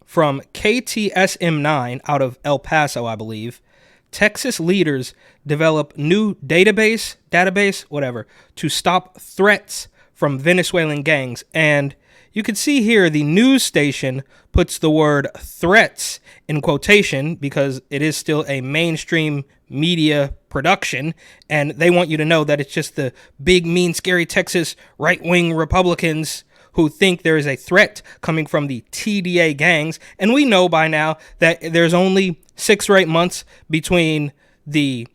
from KTSM9 out of El Paso, I believe. Texas leaders develop new database, whatever, to stop threats from Venezuelan gangs. And you can see here the news station puts the word threats in quotation because it is still a mainstream media production, and they want you to know that it's just the big, mean, scary Texas right-wing Republicans who think there is a threat coming from the TDA gangs. And we know by now that there's only 6 or 8 months between the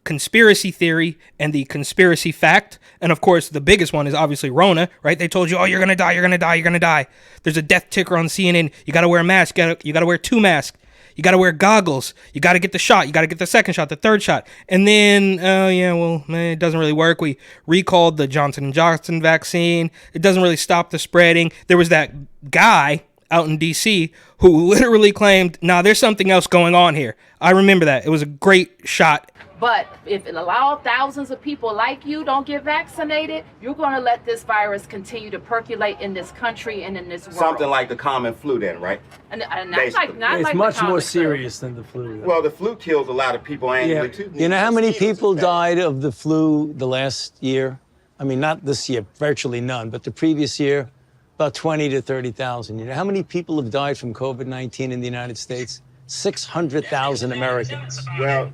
conspiracy theory and the conspiracy fact. And of course, the biggest one is obviously Rona, right? They told you, oh, you're going to die, you're going to die, you're going to die. There's a death ticker on CNN. You got to wear a mask. You got to wear 2 masks. You got to wear goggles. You got to get the shot. You got to get the second shot, the third shot. And then, it doesn't really work. We recalled the Johnson & Johnson vaccine. It doesn't really stop the spreading. There was that guy out in D.C. who literally claimed, there's something else going on here. I remember that. It was a great shot. But if it allows thousands of people like you don't get vaccinated, you're going to let this virus continue to percolate in this country and in this world. Something like the common flu then, right? And it's much more serious than the flu. Well, the flu kills a lot of people annually, too. You know how many people died of the flu the last year? I mean, not this year, virtually none, but the previous year, about 20 to 30,000. You know how many people have died from COVID-19 in the United States? 600,000 Americans. The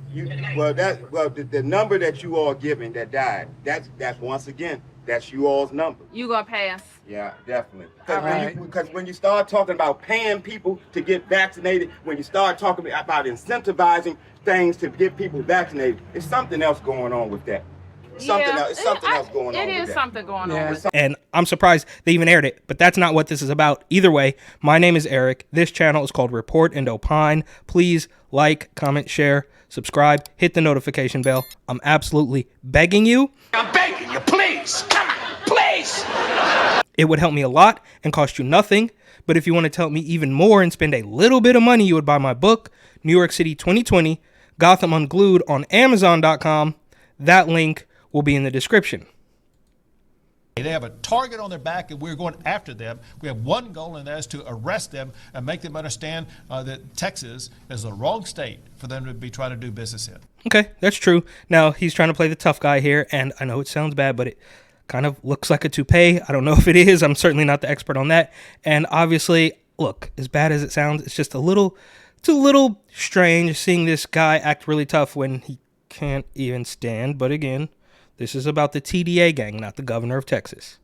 number that you all given that died, that's once again, that's you all's number. You gonna pass? Yeah, definitely. Right. Because when you start talking about paying people to get vaccinated, when you start talking about incentivizing things to get people vaccinated, it's something else going on with that. Something else going on. It is something going on with that. And I'm surprised they even aired it, but that's not what this is about. Either way, my name is Eric. This channel is called Report and Opine. Please like, comment, share, subscribe, hit the notification bell. I'm absolutely begging you. I'm begging you, please. Come on, please. It would help me a lot and cost you nothing. But if you want to help me even more and spend a little bit of money, you would buy my book, New York City 2020, Gotham Unglued on Amazon.com. That link will be in the description. They have a target on their back, and we're going after them. We have one goal, and that is to arrest them and make them understand that Texas is the wrong state for them to be trying to do business in. Okay, that's true. Now, he's trying to play the tough guy here, and I know it sounds bad, but it kind of looks like a toupee. I don't know if it is. I'm certainly not the expert on that. And obviously, look, as bad as it sounds, it's a little strange seeing this guy act really tough when he can't even stand. But again, this is about the TDA gang, not the governor of Texas.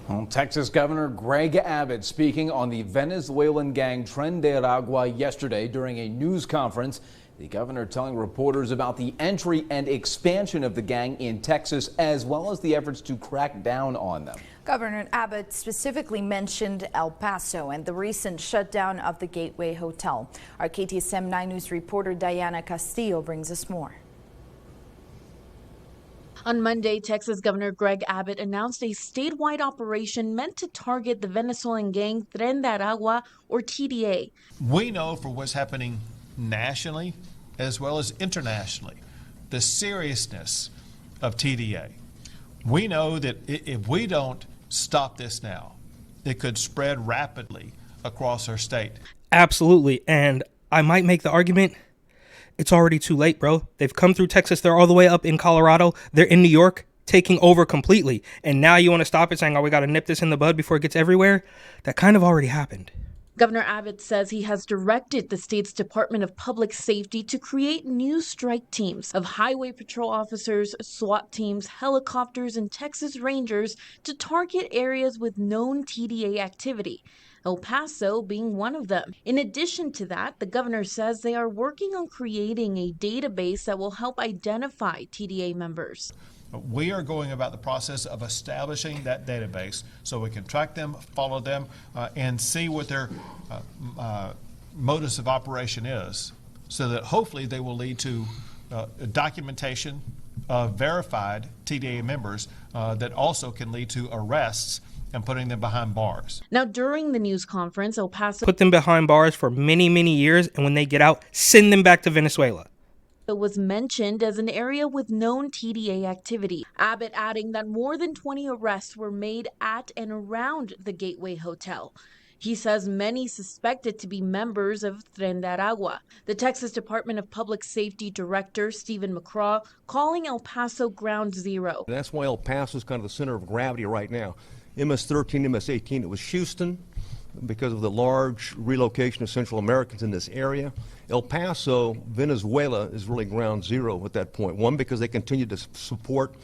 Well, Texas Governor Greg Abbott speaking on the Venezuelan gang Tren de Aragua yesterday during a news conference. The governor telling reporters about the entry and expansion of the gang in Texas, as well as the efforts to crack down on them. Governor Abbott specifically mentioned El Paso and the recent shutdown of the Gateway Hotel. Our KTSM 9 News reporter Diana Castillo brings us more. On Monday, Texas Governor Greg Abbott announced a statewide operation meant to target the Venezuelan gang Tren de Aragua, or TDA. We know for what's happening nationally as well as internationally, the seriousness of TDA. We know that if we don't stop this now, it could spread rapidly across our state. Absolutely. And I might make the argument, it's already too late, bro. They've come through Texas. They're all the way up in Colorado. They're in New York, taking over completely. And now you want to stop it saying, oh, we got to nip this in the bud before it gets everywhere? That kind of already happened. Governor Abbott says he has directed the state's Department of Public Safety to create new strike teams of highway patrol officers, SWAT teams, helicopters, and Texas Rangers to target areas with known TDA activity, El Paso being one of them. In addition to that, the governor says they are working on creating a database that will help identify TDA members. We are going about the process of establishing that database so we can track them, follow them, and see what their modus of operation is, so that hopefully they will lead to documentation of verified TDA members that also can lead to arrests and putting them behind bars. Now, during the news conference, El Paso put them behind bars for many, many years, and when they get out, send them back to Venezuela. Was mentioned as an area with known TDA activity. Abbott adding that more than 20 arrests were made at and around the Gateway Hotel. He says many suspected to be members of Tren de Aragua. The Texas Department of Public Safety Director Stephen McCraw calling El Paso ground zero. That's why El Paso is kind of the center of gravity right now. MS-13, MS-18, it was Houston because of the large relocation of Central Americans in this area. El Paso, Venezuela is really ground zero at that point. One, because they continue to support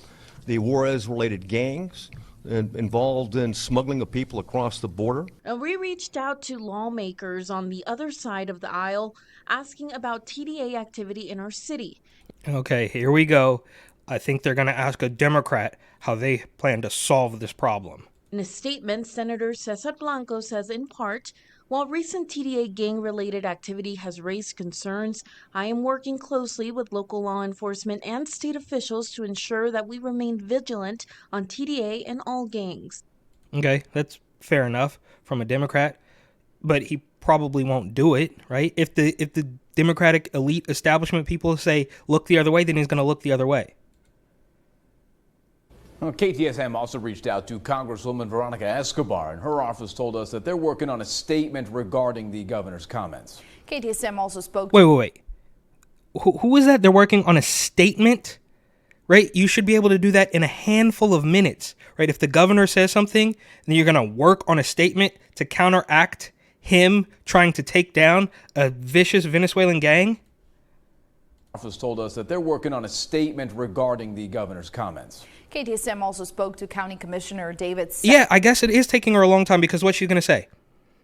the Juarez-related gangs involved in smuggling of people across the border. And we reached out to lawmakers on the other side of the aisle asking about TDA activity in our city. Okay, here we go. I think they're going to ask a Democrat how they plan to solve this problem. In a statement, Senator Cesar Blanco says in part, while recent TDA gang-related activity has raised concerns, I am working closely with local law enforcement and state officials to ensure that we remain vigilant on TDA and all gangs. Okay, that's fair enough from a Democrat, but he probably won't do it, right? If the Democratic elite establishment people say look the other way, then he's going to look the other way. Well, KTSM also reached out to Congresswoman Veronica Escobar, and her office told us that they're working on a statement regarding the governor's comments. KTSM also spoke. Wait. Who is that? They're working on a statement, right? You should be able to do that in a handful of minutes, right? If the governor says something, then you're going to work on a statement to counteract him trying to take down a vicious Venezuelan gang. Office told us that they're working on a statement regarding the governor's comments. KTSM also spoke to County Commissioner David. Yeah, I guess it is taking her a long time because what's she going to say?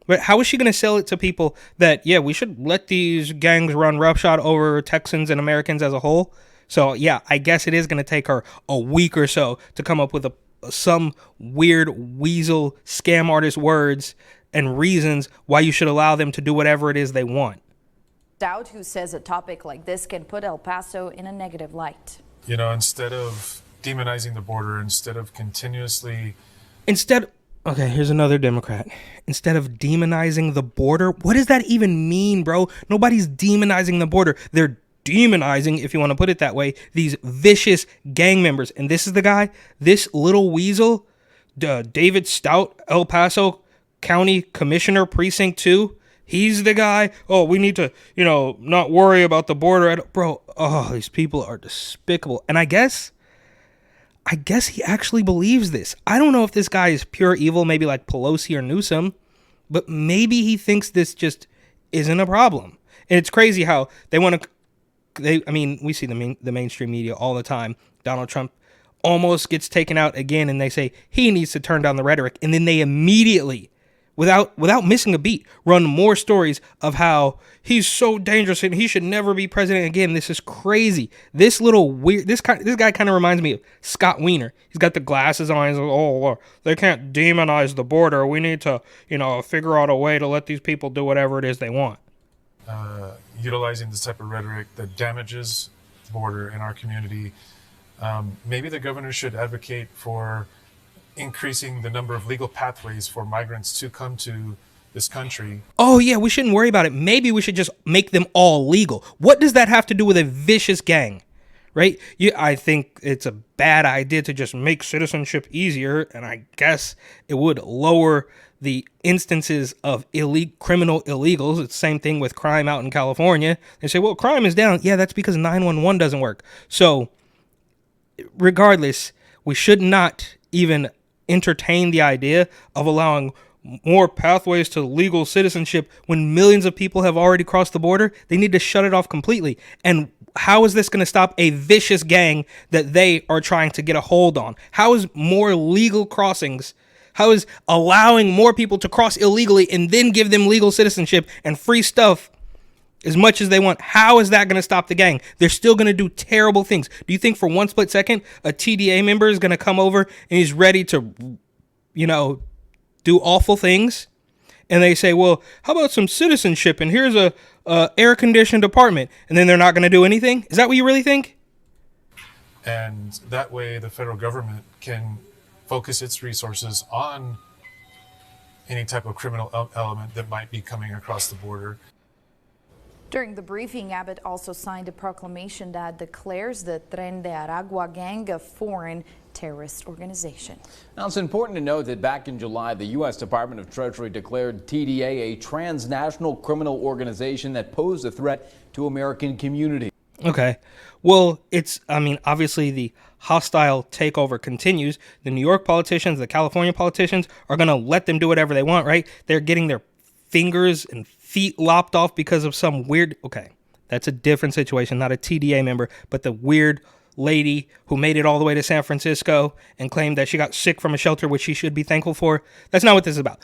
But how is she going to sell it to people that, yeah, we should let these gangs run roughshod over Texans and Americans as a whole? So, yeah, I guess it is going to take her a week or so to come up with some weird weasel scam artist words and reasons why you should allow them to do whatever it is they want. Dowd, who says a topic like this can put El Paso in a negative light. You know, instead of demonizing the border, instead of continuously... Okay, here's another Democrat. Instead of demonizing the border, what does that even mean, bro? Nobody's demonizing the border. They're demonizing, if you want to put it that way, these vicious gang members. And this is the guy, this little weasel, David Stout, El Paso County Commissioner, Precinct 2. He's the guy, we need to, not worry about the border. Bro, these people are despicable. And I guess he actually believes this. I don't know if this guy is pure evil, maybe like Pelosi or Newsom, but maybe he thinks this just isn't a problem. And it's crazy how they want to, we see the mainstream media all the time. Donald Trump almost gets taken out again, and they say he needs to turn down the rhetoric. And then they immediately, without missing a beat, run more stories of how he's so dangerous and he should never be president again. This is crazy. This little weird, this guy kind of reminds me of Scott Wiener. He's got the glasses on. He's like, they can't demonize the border. We need to, figure out a way to let these people do whatever it is they want. Utilizing this type of rhetoric that damages the border in our community. Maybe the governor should advocate for increasing the number of legal pathways for migrants to come to this country. Oh, yeah, we shouldn't worry about it. Maybe we should just make them all legal. What does that have to do with a vicious gang, right? I think it's a bad idea to just make citizenship easier, and I guess it would lower the instances of criminal illegals. It's the same thing with crime out in California. They say, well, crime is down. Yeah, that's because 911 doesn't work. So regardless, we should not even entertain the idea of allowing more pathways to legal citizenship when millions of people have already crossed the border. They need to shut it off completely. And how is this going to stop a vicious gang that they are trying to get a hold on? How is more legal crossings, how is allowing more people to cross illegally and then give them legal citizenship and free stuff as much as they want, how is that going to stop the gang? They're still going to do terrible things. Do you think for one split second a TDA member is going to come over and he's ready to, do awful things? And they say, well, how about some citizenship? And here's a air-conditioned apartment. And then they're not going to do anything? Is that what you really think? And that way the federal government can focus its resources on any type of criminal element that might be coming across the border. During the briefing, Abbott also signed a proclamation that declares the Tren de Aragua gang a foreign terrorist organization. Now, it's important to note that back in July, the U.S. Department of Treasury declared TDA a transnational criminal organization that posed a threat to American communities. Okay. Well, obviously the hostile takeover continues. The New York politicians, the California politicians are going to let them do whatever they want, right? They're getting their fingers and feet lopped off because of some weird... Okay, that's a different situation, not a TDA member, but the weird lady who made it all the way to San Francisco and claimed that she got sick from a shelter, which she should be thankful for. That's not what this is about.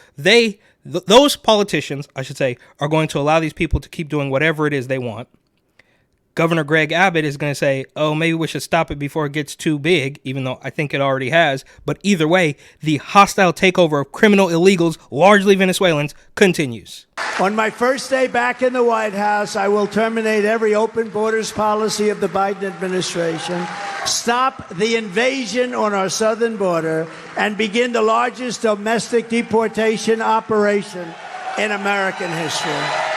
Those politicians, I should say, are going to allow these people to keep doing whatever it is they want. Governor Greg Abbott is going to say, oh, maybe we should stop it before it gets too big, even though I think it already has. But either way, the hostile takeover of criminal illegals, largely Venezuelans, continues. On my first day back in the White House, I will terminate every open borders policy of the Biden administration, stop the invasion on our southern border, and begin the largest domestic deportation operation in American history.